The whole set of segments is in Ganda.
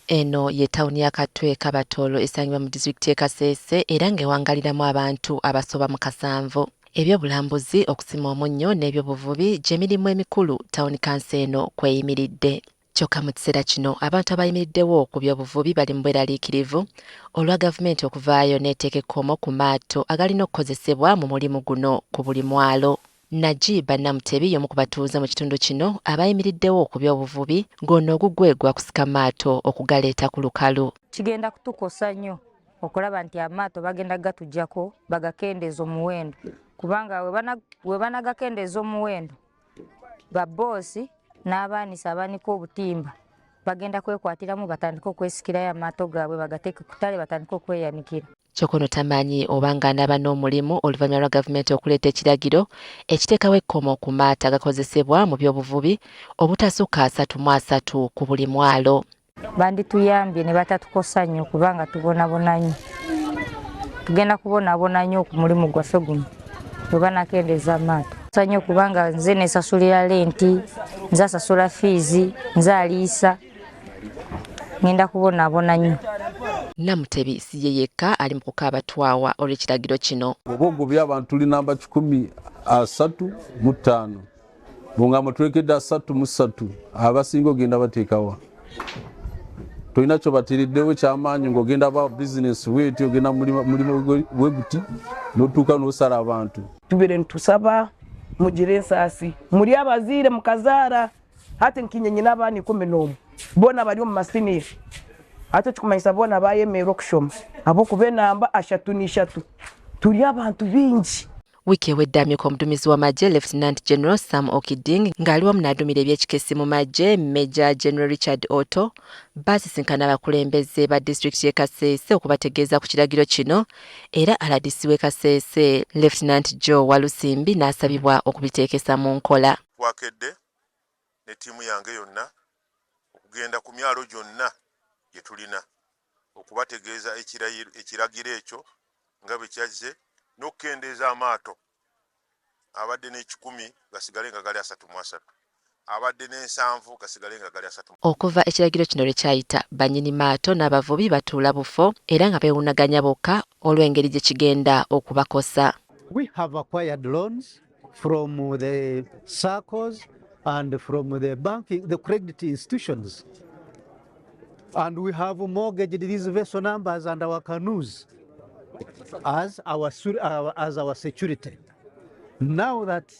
Eno ye tawuni ya Katwe Kabatolo esangibwa mu disitulikiti y'e Kasese era ng'ewangaliramu abantu abasoba mu 7. Ebyobulambuzi, okusima omunnyo n'ebyobuvubi gy'emirimu emikulu tawuni kansi eno kweyimiridde. Kyokka mu kiseera kino abantu abayimiriddewo ku byobuvubi bali mu bweraliikirivu olwa gavumenti okuvaayo n'eteeka ekkomo ku maato agalina okukozesebwa mu mulimu guno ku buli mwalo. Najiba Namutebi y'omu ku batuuze mu kitundu kino abayimiriddewo ku byobuvubi ng'ono ogugwe gwa kusika maato okugaleeta ku lukalu. Kigenda kutukosa nnyo okulaba nti amaato bagenda gatujjako bagakendeeza omuwendo, kubanga we banagakendeeza omuwendo babboosi n'abaanisa abaanika obutimba bagenda kwekwatiramu batandika okwesikirayo amaato gaabwe bagateeke ku ttale batandika okweyanikira. Kyokono tamanyi obanga anaba n'omulimu oluvannyuma lwa gavumenti okuleeta ekiragiro ekiteekawo ekkomo ku maato agakozesebwa mu byobuvubi obutasukka 33 ku buli mwalo. Bandituyambye ne batatukosa nnyo kubanga tubonabona nnyo. Tugenda kubonaabona nnyo ku mulimu gwaffe guno bwe banakendeeza amaato. Kosa nnyo kubanga nze nesasulira lenti, nze asasula fiizi, nze aliisa. Ngenda kubonaabona nnyo. Namutebi si ye yekka ali mu kukaaba twawa olw'ekiragiro kino. Obwogobya abantu tuli namba 135 bonga mutwekedde 33 abasinga ogenda bateekawa. Tolina kyo batiriddewo kyamaanyi ng'ogenda ba bizinesi weeti ogenda mulimu weguti n'otuuka n'osala abantu. Tubere ntusaba mugire ensaasi muli abaziire mukazaara hati nkinyenye n'abaana 11 bona bali mu masiniya ate tukumanyisa bona bayemeerwa okushoma abokuba enamba 3 tuli abantu bingi. Wiki ewedde amyuka omuduumizi w'amagye Lieutenant General Sam Okiding ng'ali wamu n'aduumira ebyekikesi mu magye Major General Richard Otto baasisinkana abakulembeze ba disitulikiti y'e Kasese okubategeeza ku kiragiro kino era RDC w'e Kasese Lieutenant Joe Walusimbi n'asabibwa okubiteekesa mu nkola. Twakedde ne ttiimu yange yonna okugenda ku myalo gyonna gye tulina okubategeeza ekiragiro ekyo nga bwe kyazze n'okukendeeza amaato abadde n'10 gasigale nga gali 33 abadde n'7 gasigale nga gali 3. Okuva ekiragiro kino lwe kyayita bannyini maato n'abavubi batuula bufo era nga beewunaganya bokka olw'engeri gye kigenda okubakosa. We have acquired loans from the SACCOs and from the banking, the credit institutions. And we have mortgaged these vessel numbers and our canoes as our security. Now that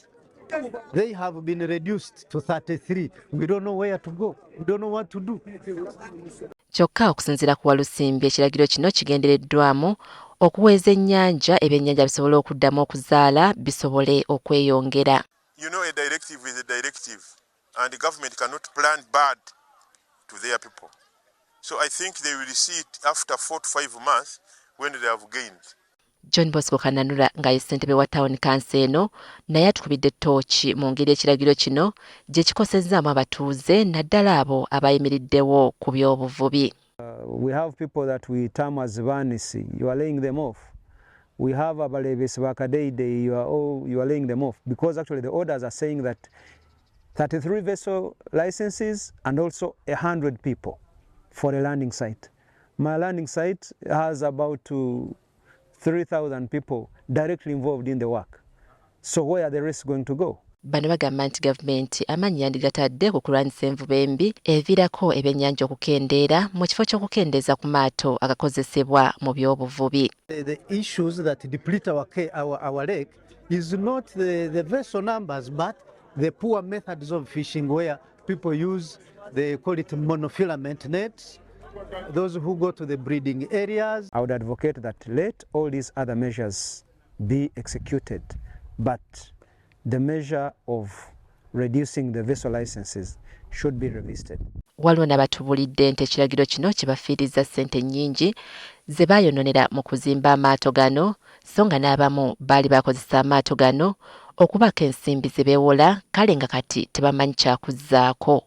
they have been reduced to 33, we don't know where to go. We don't know what to do. Kyokka okusinziira ku Walusimbi ekiragiro kino kigendereddwamu okuweeza ennyanja ebyennyanja bisobole okuddamu okuzaala bisobole okweyongera. You know, a directive is a directive and the government cannot plan bad to their people. So I think they will see it after 4 to 5 months when they have gained. John Bosco Kananura nga ye ssentebe wa tawuni kansi eno naye atukubidde ttooki mu ngeri ekiragiro kino gye kikosezzaamu abatuuze naddala abo abayimiriddewo ku byobuvubi. We have people that we term as vanisi. You are laying them off. We have abalebesi bakadeide. You are laying them off because actually the orders are saying that 33 vessel licenses and also 100 people for a landing site. My landing site has about 3,000 people directly involved in the work. So where are the rest going to go? Bano bagamba nti gavumenti amaanyi yandigatadde ku kulwanyisa envuba embi eviirako ebyennyanja okukendeera mu kifo ky'okukendeeza ku maato agakozesebwa mu byobuvubi. The issues that deplete our lake is not the vessel numbers but the poor methods of fishing where people use, they call it monofilament nets. Those who go to the breeding areas. I would advocate that let all these other measures be executed, but the measure of reducing the vessel licenses should be revisited. Waliwo n'abatubulidde nti ekiragiro kino kibafiiriza ssente nnyingi ze baayononera mu kuzimba amaato gano so nga n'abamu baali bakozesa amaato gano okubaka ensimbi ze beewola kale nga kati tebamanyi kyakuzzaako.